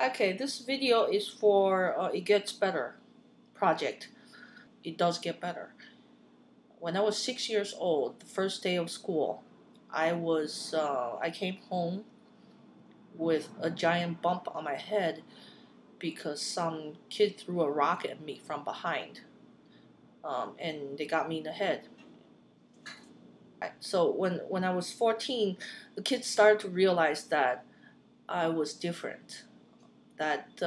Okay, this video is for It Gets Better project. It does get better. When I was 6 years old, the first day of school, I came home with a giant bump on my head because some kid threw a rock at me from behind, and they got me in the head. So when I was 14, the kids started to realize that I was different. That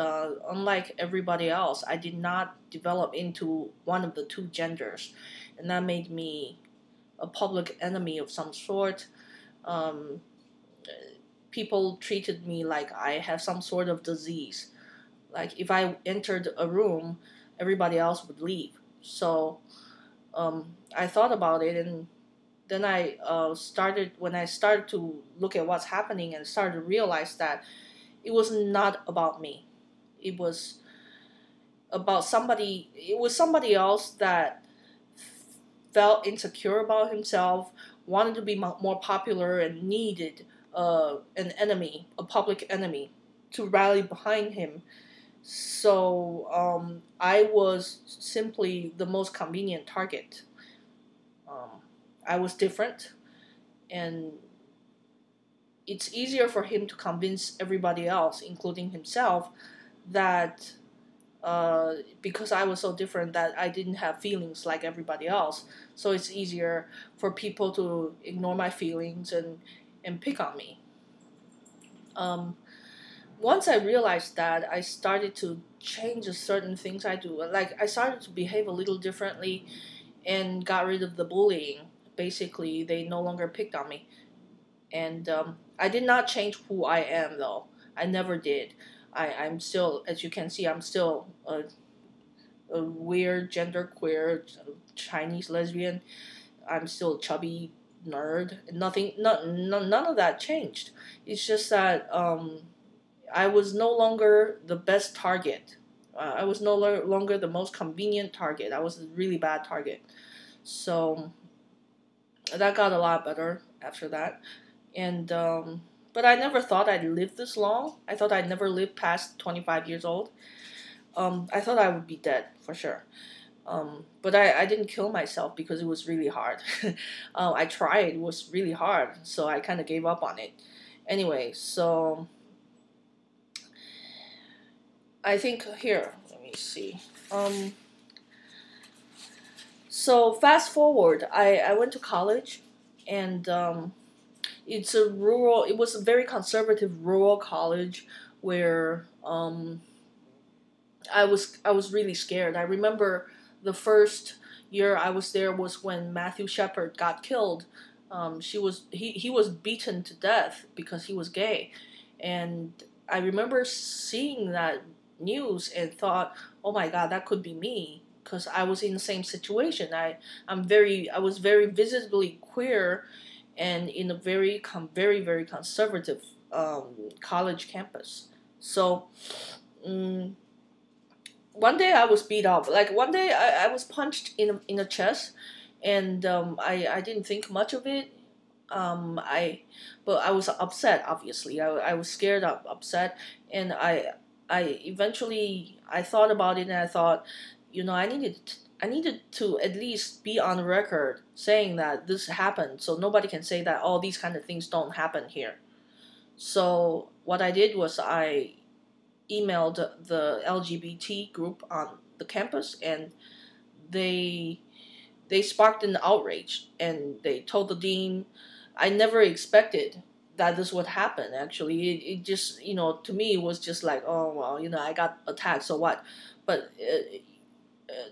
unlike everybody else, I did not develop into one of the two genders, and that made me a public enemy of some sort. Um, People treated me like I have some sort of disease. Like if I entered a room, everybody else would leave. So I thought about it, and then when I started to look at what's happening and started to realize that it was not about me. It was about somebody. It was somebody else that felt insecure about himself, wanted to be more popular, and needed an enemy, a public enemy, to rally behind him. So I was simply the most convenient target. Um, I was different, and it's easier for him to convince everybody else, including himself, that because I was so different that I didn't have feelings like everybody else. So it's easier for people to ignore my feelings and pick on me. Um, Once I realized that, I started to change certain things I do. Like I started to behave a little differently and got rid of the bullying. Basically, they no longer picked on me. And I did not change who I am, though. I never did. I'm still, as you can see, I'm still a weird genderqueer Chinese lesbian. I'm still a chubby nerd. None of that changed. It's just that I was no longer the best target. I was no longer the most convenient target. I was a really bad target. So that got a lot better after that. And but I never thought I'd live this long. I thought I'd never live past 25 years old. I thought I would be dead for sure. But I didn't kill myself because it was really hard. I tried, it was really hard, so I kind of gave up on it. Anyway, so I think here, let me see. So fast forward, I went to college, and it was a very conservative rural college where I was really scared. I remember the first year I was there was when Matthew Shepard got killed. He was beaten to death because he was gay, and I remember seeing that news and thought, oh my God, that could be me, because I was in the same situation. I was very visibly queer, and in a very conservative college campus. So. Um, One day I was beat up. Like one day I was punched in the chest, and I didn't think much of it. I but I was upset. Obviously, I was scared, upset, and I eventually I thought about it, and I thought, I needed to at least be on record saying that this happened, so nobody can say that all these kind of things don't happen here. So what I did was I emailed the LGBT group on the campus, and they they sparked an outrage, and they told the dean. I never expected that this would happen. Actually, it just, to me it was just like, oh well, I got attacked, so what? But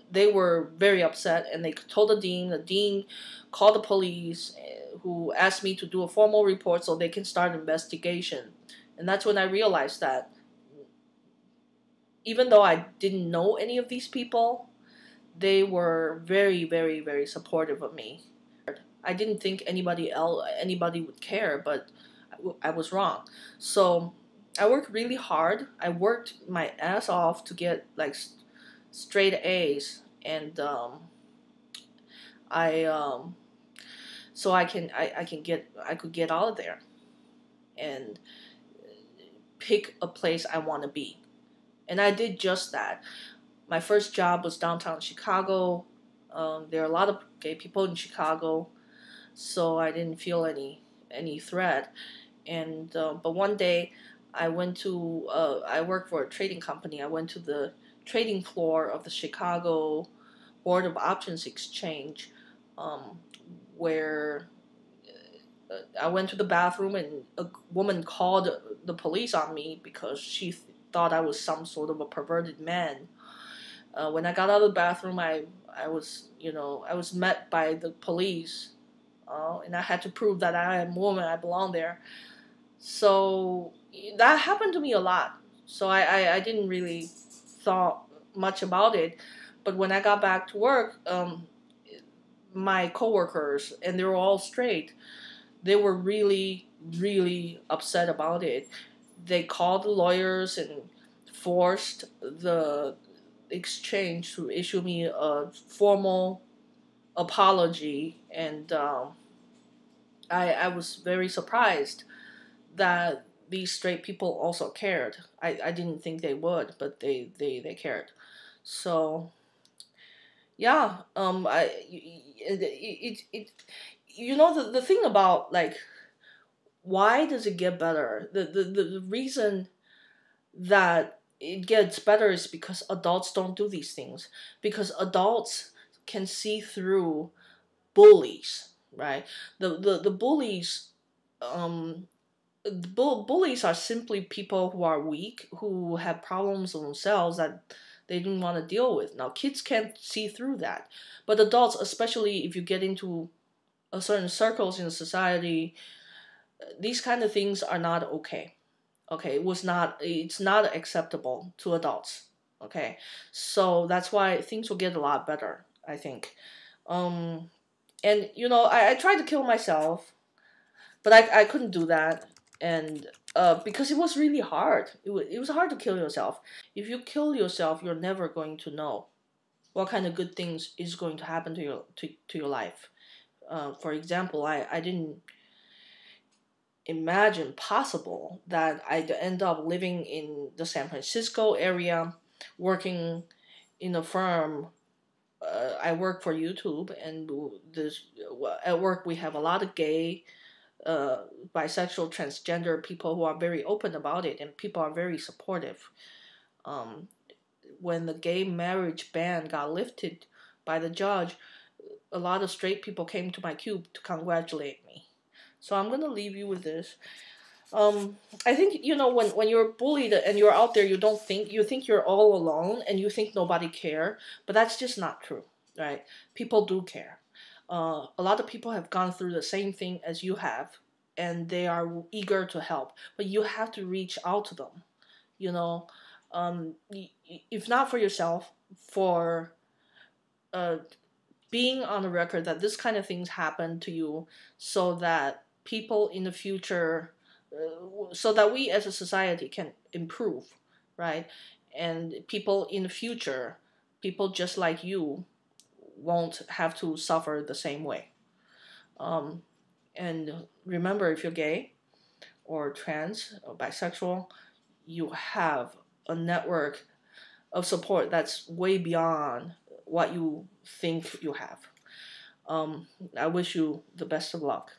they were very upset, and they told the dean. The dean called the police, who asked me to do a formal report so they can start an investigation. And that's when I realized that even though I didn't know any of these people, they were very supportive of me. I didn't think anybody would care, but I was wrong. So I worked really hard. I worked my ass off to get like straight A's, and I so I could get out of there. And pick a place I want to be. And I did just that. My first job was downtown Chicago. There are a lot of gay people in Chicago, so I didn't feel any threat. And but one day, I worked for a trading company. I went to the trading floor of the Chicago Board of Options Exchange, um, where I went to the bathroom and a woman called the police on me because she thought I was some sort of a perverted man. When I got out of the bathroom, I was I was met by the police, and I had to prove that I am a woman, I belong there. So that happened to me a lot. So I didn't really thought much about it, but when I got back to work, my coworkers, and they were all straight, they were really, really upset about it. They called the lawyers and forced the exchange to issue me a formal apology, and I was very surprised that these straight people also cared. I didn't think they would, but they cared. So yeah, it the thing about like why does it get better? The reason that it gets better is because adults don't do these things. Because adults can see through bullies, right? The bullies, bullies are simply people who are weak, who have problems themselves that they didn't want to deal with. Now, kids can't see through that, but adults, especially if you get into a certain circles in society, these kind of things are not okay. Okay, it's not acceptable to adults. Okay, so that's why things will get a lot better, I think. Um, and I tried to kill myself, but I couldn't do that, and because it was really hard. It was hard to kill yourself. If you kill yourself, you're never going to know what kind of good things is going to happen to your life. For example, I didn't imagine possible that I'd end up living in the San Francisco area, working in a firm. I work for YouTube, and this at work we have a lot of gay, uh, bisexual, transgender people who are very open about it, and people are very supportive. Um, when the gay marriage ban got lifted by the judge, a lot of straight people came to my cube to congratulate me. So I'm gonna leave you with this. Um, I think when you're bullied and you're out there, you think you're all alone and you think nobody care, but that's just not true, right? People do care. A lot of people have gone through the same thing as you have, and they are eager to help. But you have to reach out to them. You know, if not for yourself, for uh, being on the record that this kind of things happen to you, so that people in the future, so that we as a society can improve, right? And people in the future, people just like you, won't have to suffer the same way. Um, and remember, if you're gay or trans or bisexual, you have a network of support that's way beyond what you think you have. I wish you the best of luck.